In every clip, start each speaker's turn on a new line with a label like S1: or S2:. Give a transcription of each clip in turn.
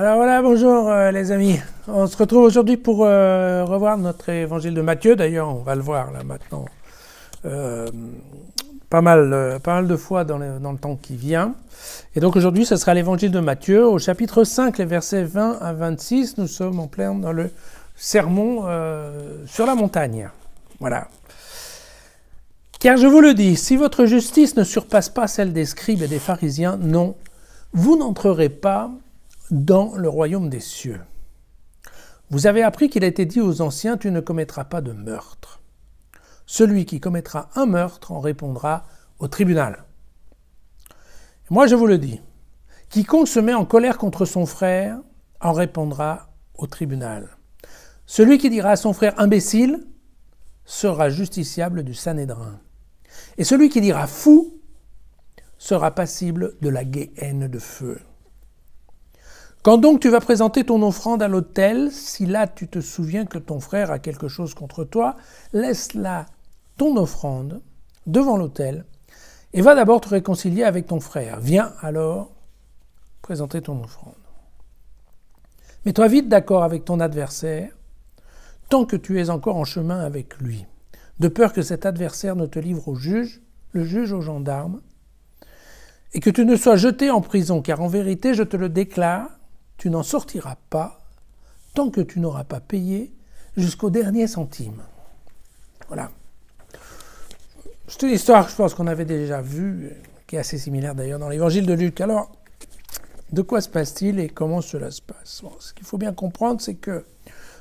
S1: Alors voilà, bonjour les amis. On se retrouve aujourd'hui pour revoir notre évangile de Matthieu. D'ailleurs, on va le voir là maintenant pas mal de fois dans le temps qui vient. Et donc aujourd'hui, ce sera l'évangile de Matthieu. Au chapitre 5, les versets 20 à 26, nous sommes en plein dans le sermon sur la montagne. Voilà. Car je vous le dis, si votre justice ne surpasse pas celle des scribes et des pharisiens, non, vous n'entrerez pas dans le royaume des cieux. Vous avez appris qu'il a été dit aux anciens, tu ne commettras pas de meurtre. Celui qui commettra un meurtre en répondra au tribunal. Moi je vous le dis, quiconque se met en colère contre son frère en répondra au tribunal. Celui qui dira à son frère imbécile sera justiciable du Sanhédrin. Et celui qui dira fou sera passible de la guéhenne de feu. Quand donc tu vas présenter ton offrande à l'autel, si là tu te souviens que ton frère a quelque chose contre toi, laisse là ton offrande devant l'autel et va d'abord te réconcilier avec ton frère. Viens alors présenter ton offrande. Mets-toi vite d'accord avec ton adversaire tant que tu es encore en chemin avec lui, de peur que cet adversaire ne te livre au juge, le juge aux gendarmes, et que tu ne sois jeté en prison, car en vérité, je te le déclare, tu n'en sortiras pas tant que tu n'auras pas payé jusqu'au dernier centime. Voilà. C'est une histoire, je pense, qu'on avait déjà vue, qui est assez similaire d'ailleurs dans l'évangile de Luc. Alors, de quoi se passe-t-il et comment cela se passe? Bon, ce qu'il faut bien comprendre, c'est que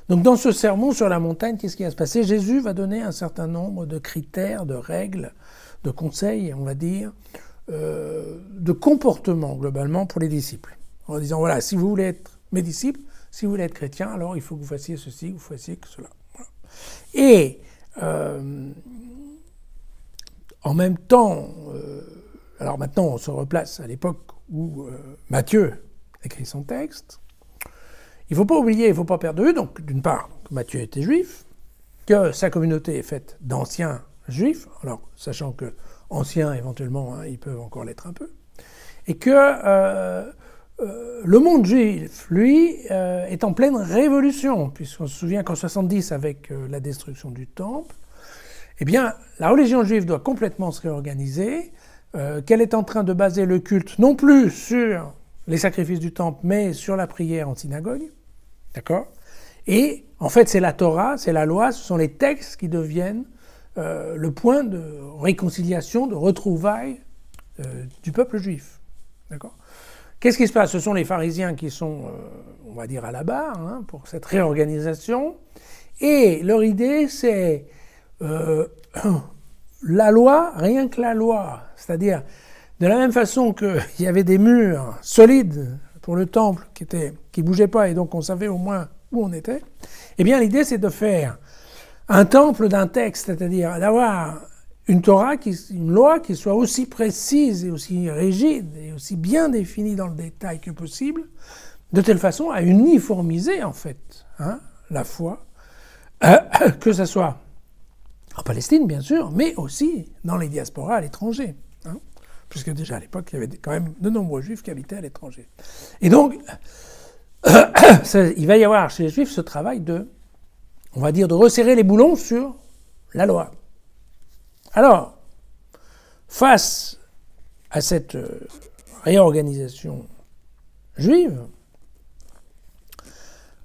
S1: donc dans ce sermon sur la montagne, qu'est-ce qui va se passer? Jésus va donner un certain nombre de critères, de règles, de conseils, on va dire, de comportement globalement pour les disciples. En disant, voilà, si vous voulez être mes disciples, si vous voulez être chrétien, alors il faut que vous fassiez ceci, que vous fassiez que cela. Voilà. Et en même temps, alors maintenant on se replace à l'époque où Matthieu écrit son texte. Il ne faut pas oublier, il ne faut pas perdre de vue, donc d'une part, que Matthieu était juif, que sa communauté est faite d'anciens juifs, alors sachant que anciens éventuellement, hein, ils peuvent encore l'être un peu, et que le monde juif, lui, est en pleine révolution, puisqu'on se souvient qu'en 70, avec la destruction du temple, eh bien, la religion juive doit complètement se réorganiser, qu'elle est en train de baser le culte non plus sur les sacrifices du temple, mais sur la prière en synagogue, d'accord? Et en fait, c'est la Torah, c'est la loi, ce sont les textes qui deviennent le point de réconciliation, de retrouvailles du peuple juif, d'accord? Qu'est-ce qui se passe? Ce sont les pharisiens qui sont, on va dire, à la barre hein, pour cette réorganisation. Et leur idée, c'est la loi, rien que la loi. C'est-à-dire, de la même façon qu'il y avait des murs solides pour le temple qui bougeaient pas et donc on savait au moins où on était, eh bien l'idée c'est de faire un temple d'un texte, c'est-à-dire d'avoir une Torah, une loi qui soit aussi précise et aussi rigide et aussi bien définie dans le détail que possible, de telle façon à uniformiser en fait hein, la foi, que ce soit en Palestine bien sûr, mais aussi dans les diasporas à l'étranger. Hein, puisque déjà à l'époque il y avait quand même de nombreux juifs qui habitaient à l'étranger. Et donc, il va y avoir chez les juifs ce travail on va dire, de resserrer les boulons sur la loi. Alors, face à cette réorganisation juive,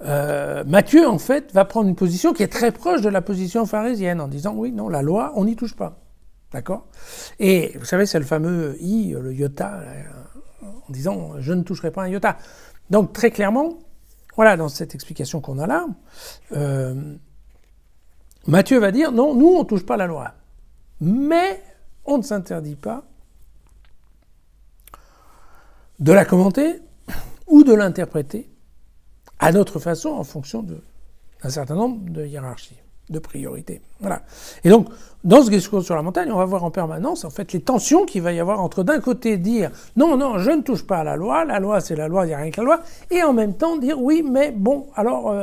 S1: Matthieu, en fait, va prendre une position qui est très proche de la position pharisienne, en disant, oui, non, la loi, on n'y touche pas. D'accord? Et vous savez, c'est le fameux i, le iota, en disant, je ne toucherai pas un iota. Donc, très clairement, voilà, dans cette explication qu'on a là, Matthieu va dire, non, nous, on ne touche pas la loi. Mais on ne s'interdit pas de la commenter ou de l'interpréter à notre façon en fonction d'un certain nombre de hiérarchies, de priorités. Voilà. Et donc, dans ce discours sur la montagne, on va voir en permanence en fait les tensions qu'il va y avoir entre d'un côté dire non, non, je ne touche pas à la loi c'est la loi, il n'y a rien que la loi, et en même temps dire oui, mais bon, alors,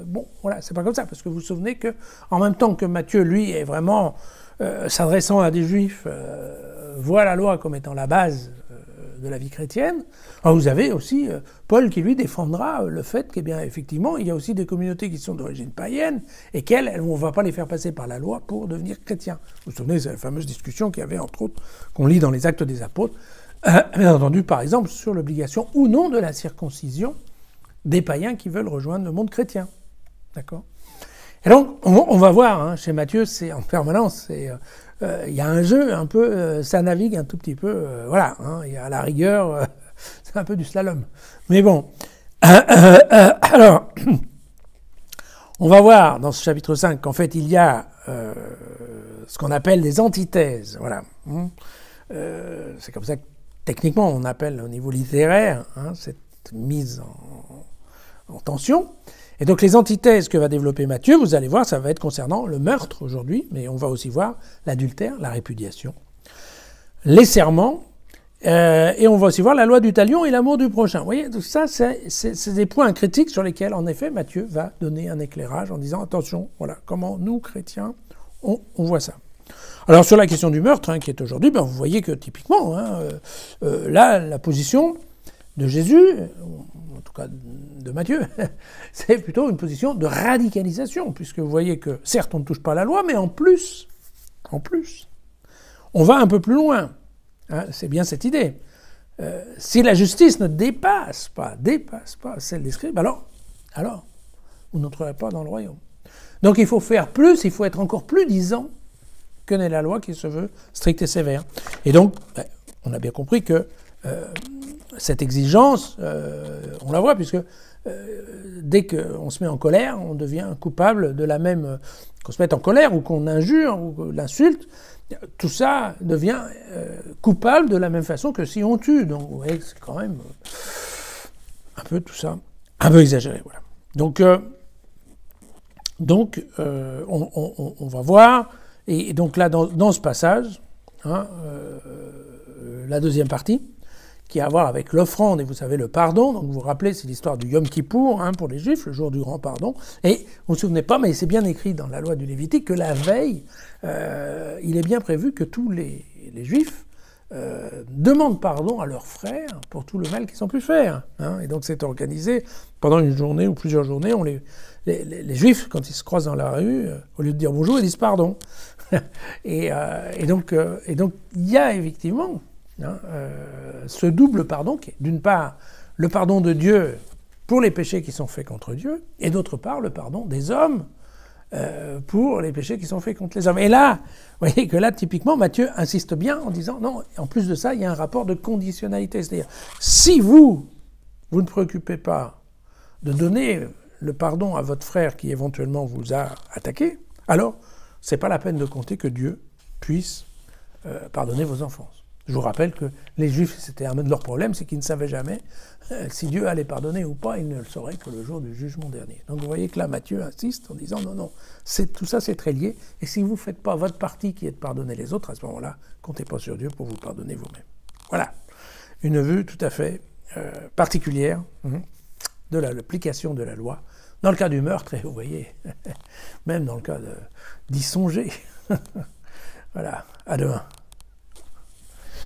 S1: bon, voilà, c'est pas comme ça, parce que vous vous souvenez que en même temps que Matthieu, lui, est vraiment s'adressant à des juifs, voit la loi comme étant la base de la vie chrétienne. Alors vous avez aussi Paul qui lui défendra le fait qu'eh bien effectivement il y a aussi des communautés qui sont d'origine païenne et on ne va pas les faire passer par la loi pour devenir chrétiens. Vous vous souvenez, c'est la fameuse discussion qu'il y avait entre autres, qu'on lit dans les Actes des Apôtres, bien entendu par exemple sur l'obligation ou non de la circoncision des païens qui veulent rejoindre le monde chrétien. D'accord ? Et donc, on va voir, chez Matthieu, c'est en permanence, il y a un jeu un peu, ça navigue un tout petit peu, voilà, il y a à la rigueur, c'est un peu du slalom. Mais bon, alors, on va voir dans ce chapitre 5 qu'en fait, il y a ce qu'on appelle des antithèses, voilà. C'est comme ça que, techniquement, on appelle au niveau littéraire cette mise en tension. Et donc les antithèses que va développer Matthieu, vous allez voir, ça va être concernant le meurtre aujourd'hui, mais on va aussi voir l'adultère, la répudiation, les serments, et on va aussi voir la loi du talion et l'amour du prochain. Vous voyez, donc ça, c'est des points critiques sur lesquels, en effet, Matthieu va donner un éclairage en disant, attention, voilà, comment nous, chrétiens, on voit ça. Alors sur la question du meurtre, qui est aujourd'hui, vous voyez que typiquement, là, la position de Jésus, en tout cas de Matthieu, c'est plutôt une position de radicalisation, puisque vous voyez que, certes, on ne touche pas à la loi, mais en plus, on va un peu plus loin. C'est bien cette idée. Si la justice ne dépasse pas celle des scribes, alors, vous n'entrerez pas dans le royaume. Donc il faut faire plus, il faut être encore plus disant que n'est la loi qui se veut stricte et sévère. Et donc, on a bien compris que cette exigence, on la voit, puisque dès qu'on se met en colère, on devient coupable de la même... Qu'on se mette en colère ou qu'on injure ou qu'on l'insulte, tout ça devient coupable de la même façon que si on tue. Donc vous voyez que c'est quand même un peu tout ça, un peu exagéré. Voilà. Donc on va voir, et donc là dans ce passage, la deuxième partie, qui a à voir avec l'offrande, et vous savez, le pardon. Donc vous vous rappelez, c'est l'histoire du Yom Kippour, pour les Juifs, le jour du grand pardon. Et vous ne vous souvenez pas, mais c'est bien écrit dans la loi du Lévitique, que la veille, il est bien prévu que tous les Juifs demandent pardon à leurs frères pour tout le mal qu'ils ont pu faire. Et donc c'est organisé pendant une journée ou plusieurs journées. Les Juifs, quand ils se croisent dans la rue, au lieu de dire bonjour, ils disent pardon. et donc il y a effectivement... ce double pardon qui est d'une part le pardon de Dieu pour les péchés qui sont faits contre Dieu et d'autre part le pardon des hommes pour les péchés qui sont faits contre les hommes. Et là, vous voyez que là typiquement Matthieu insiste bien en disant non, en plus de ça il y a un rapport de conditionnalité, c'est-à-dire si vous ne préoccupez pas de donner le pardon à votre frère qui éventuellement vous a attaqué, alors c'est pas la peine de compter que Dieu puisse pardonner vos offenses. Je vous rappelle que les Juifs, c'était un de leurs problèmes, c'est qu'ils ne savaient jamais si Dieu allait pardonner ou pas, ils ne le sauraient que le jour du jugement dernier. Donc vous voyez que là, Matthieu insiste en disant non, tout ça c'est très lié, et si vous ne faites pas votre partie qui est de pardonner les autres, à ce moment-là, comptez pas sur Dieu pour vous pardonner vous-même. Voilà, une vue tout à fait particulière de l'application de la loi, dans le cas du meurtre, et vous voyez, même dans le cas d'y songer. Voilà, à demain.